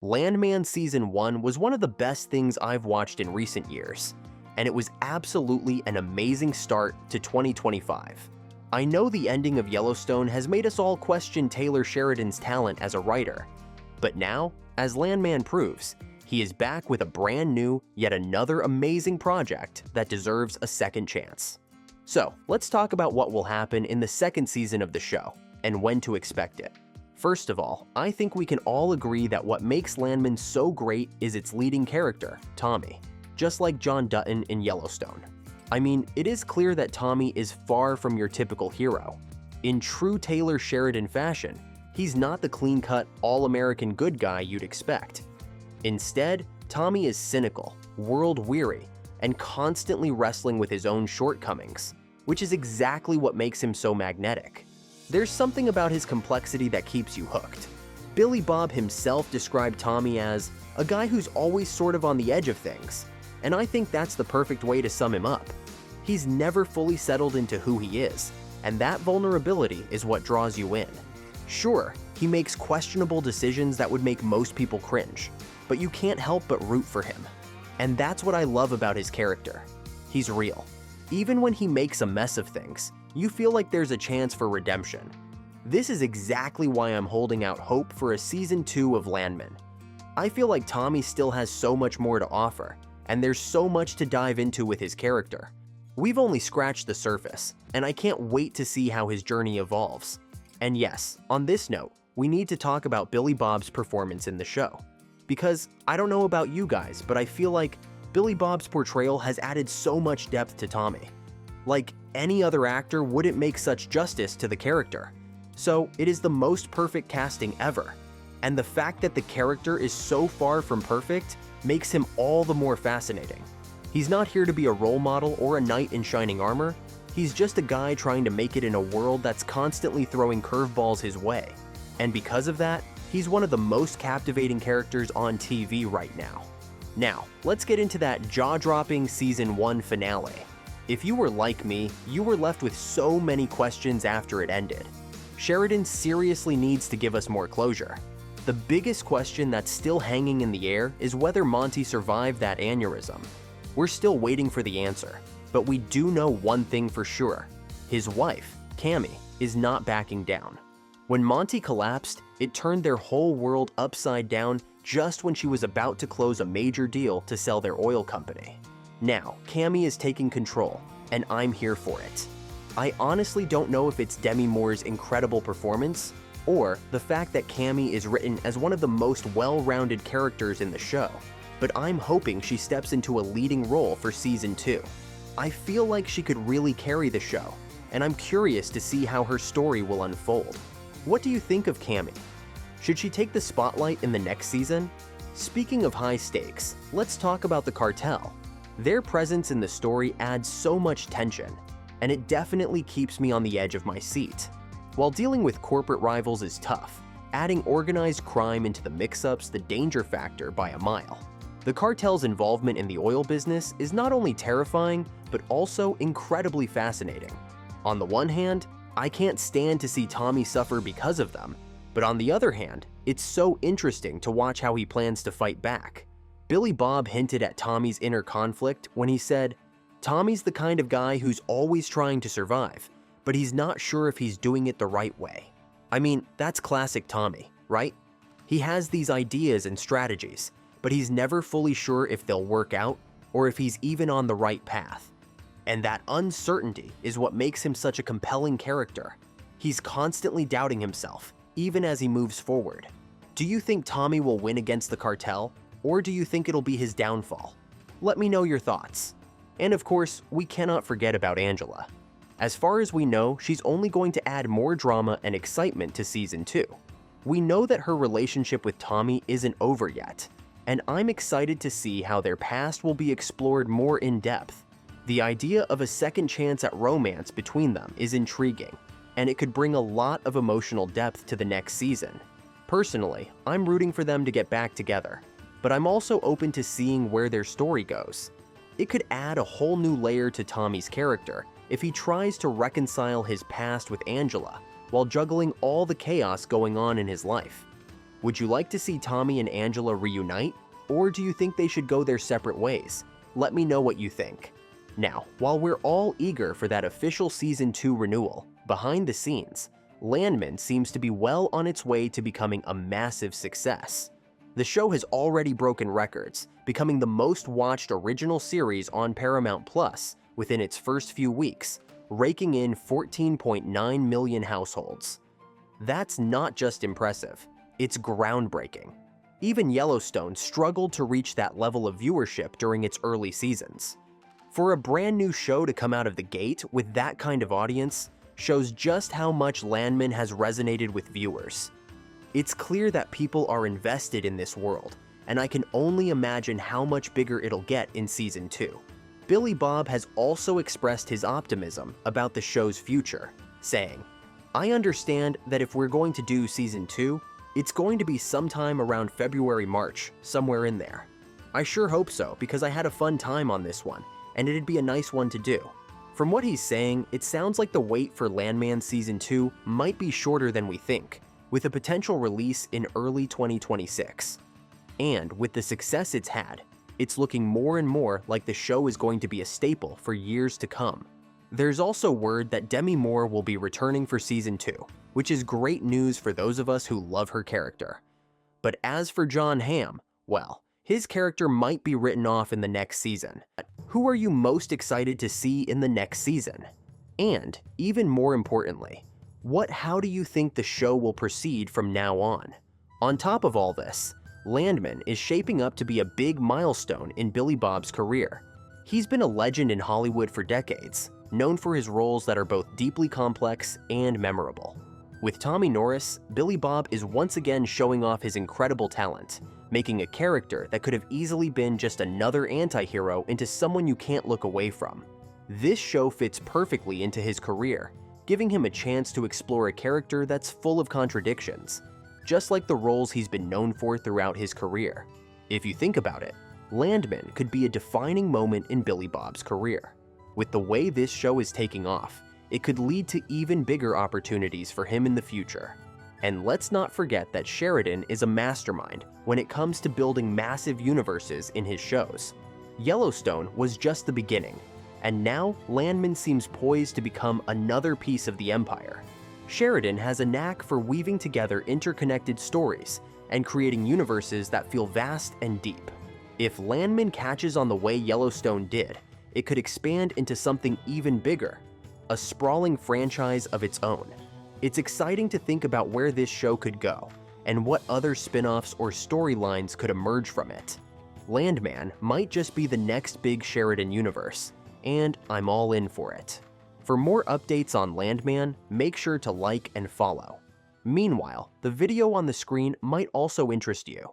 Landman Season 1 was one of the best things I've watched in recent years, and it was absolutely an amazing start to 2025. I know the ending of Yellowstone has made us all question Taylor Sheridan's talent as a writer, but now, as Landman proves, he is back with a brand new, yet another amazing project that deserves a second chance. So, let's talk about what will happen in the second season of the show, and when to expect it. First of all, I think we can all agree that what makes Landman so great is its leading character, Tommy, just like John Dutton in Yellowstone. I mean, it is clear that Tommy is far from your typical hero. In true Taylor Sheridan fashion, he's not the clean-cut, all-American good guy you'd expect. Instead, Tommy is cynical, world-weary, and constantly wrestling with his own shortcomings, which is exactly what makes him so magnetic. There's something about his complexity that keeps you hooked. Billy Bob himself described Tommy as a guy who's always sort of on the edge of things, and I think that's the perfect way to sum him up. He's never fully settled into who he is, and that vulnerability is what draws you in. Sure, he makes questionable decisions that would make most people cringe, but you can't help but root for him. And that's what I love about his character. He's real. Even when he makes a mess of things, you feel like there's a chance for redemption. This is exactly why I'm holding out hope for a Season 2 of Landman. I feel like Tommy still has so much more to offer, and there's so much to dive into with his character. We've only scratched the surface, and I can't wait to see how his journey evolves. And yes, on this note, we need to talk about Billy Bob's performance in the show. Because I don't know about you guys, but I feel like Billy Bob's portrayal has added so much depth to Tommy. Like, any other actor wouldn't make such justice to the character. So, it is the most perfect casting ever. And the fact that the character is so far from perfect makes him all the more fascinating. He's not here to be a role model or a knight in shining armor. He's just a guy trying to make it in a world that's constantly throwing curveballs his way. And because of that, he's one of the most captivating characters on TV right now. Now, let's get into that jaw-dropping Season 1 finale. If you were like me, you were left with so many questions after it ended. Sheridan seriously needs to give us more closure. The biggest question that's still hanging in the air is whether Monty survived that aneurysm. We're still waiting for the answer, but we do know one thing for sure. His wife, Cammy, is not backing down. When Monty collapsed, it turned their whole world upside down just when she was about to close a major deal to sell their oil company. Now, Cammy is taking control, and I'm here for it. I honestly don't know if it's Demi Moore's incredible performance, or the fact that Cammy is written as one of the most well-rounded characters in the show, but I'm hoping she steps into a leading role for Season 2. I feel like she could really carry the show, and I'm curious to see how her story will unfold. What do you think of Cammy? Should she take the spotlight in the next season? Speaking of high stakes, let's talk about the Cartel. Their presence in the story adds so much tension, and it definitely keeps me on the edge of my seat. While dealing with corporate rivals is tough, adding organized crime into the mix-up's the danger factor by a mile. The Cartel's involvement in the oil business is not only terrifying, but also incredibly fascinating. On the one hand, I can't stand to see Tommy suffer because of them, but on the other hand, it's so interesting to watch how he plans to fight back. Billy Bob hinted at Tommy's inner conflict when he said, "Tommy's the kind of guy who's always trying to survive, but he's not sure if he's doing it the right way." I mean, that's classic Tommy, right? He has these ideas and strategies, but he's never fully sure if they'll work out or if he's even on the right path. And that uncertainty is what makes him such a compelling character. He's constantly doubting himself, even as he moves forward. Do you think Tommy will win against the Cartel, or do you think it'll be his downfall? Let me know your thoughts. And of course, we cannot forget about Angela. As far as we know, she's only going to add more drama and excitement to Season 2. We know that her relationship with Tommy isn't over yet, and I'm excited to see how their past will be explored more in depth. The idea of a second chance at romance between them is intriguing, and it could bring a lot of emotional depth to the next season. Personally, I'm rooting for them to get back together, but I'm also open to seeing where their story goes. It could add a whole new layer to Tommy's character if he tries to reconcile his past with Angela while juggling all the chaos going on in his life. Would you like to see Tommy and Angela reunite, or do you think they should go their separate ways? Let me know what you think. Now, while we're all eager for that official Season 2 renewal, behind the scenes, Landman seems to be well on its way to becoming a massive success. The show has already broken records, becoming the most watched original series on Paramount Plus within its first few weeks, raking in 14.9 million households. That's not just impressive, it's groundbreaking. Even Yellowstone struggled to reach that level of viewership during its early seasons. For a brand new show to come out of the gate with that kind of audience shows just how much Landman has resonated with viewers. It's clear that people are invested in this world, and I can only imagine how much bigger it'll get in Season 2. Billy Bob has also expressed his optimism about the show's future, saying, "I understand that if we're going to do Season 2, it's going to be sometime around February-March, somewhere in there. I sure hope so, because I had a fun time on this one, and it'd be a nice one to do." From what he's saying, it sounds like the wait for Landman Season 2 might be shorter than we think, with a potential release in early 2026. And with the success it's had, it's looking more and more like the show is going to be a staple for years to come. There's also word that Demi Moore will be returning for Season 2, which is great news for those of us who love her character. But as for Jon Hamm, well, his character might be written off in the next season. Who are you most excited to see in the next season? And, even more importantly, how do you think the show will proceed from now on? On top of all this, Landman is shaping up to be a big milestone in Billy Bob's career. He's been a legend in Hollywood for decades, known for his roles that are both deeply complex and memorable. With Tommy Norris, Billy Bob is once again showing off his incredible talent, making a character that could have easily been just another anti-hero into someone you can't look away from. This show fits perfectly into his career, giving him a chance to explore a character that's full of contradictions, just like the roles he's been known for throughout his career. If you think about it, Landman could be a defining moment in Billy Bob's career. With the way this show is taking off, it could lead to even bigger opportunities for him in the future. And let's not forget that Sheridan is a mastermind when it comes to building massive universes in his shows. Yellowstone was just the beginning, and now Landman seems poised to become another piece of the empire. Sheridan has a knack for weaving together interconnected stories and creating universes that feel vast and deep. If Landman catches on the way Yellowstone did, it could expand into something even bigger, a sprawling franchise of its own. It's exciting to think about where this show could go, and what other spin-offs or storylines could emerge from it. Landman might just be the next big Sheridan universe, and I'm all in for it. For more updates on Landman, make sure to like and follow. Meanwhile, the video on the screen might also interest you.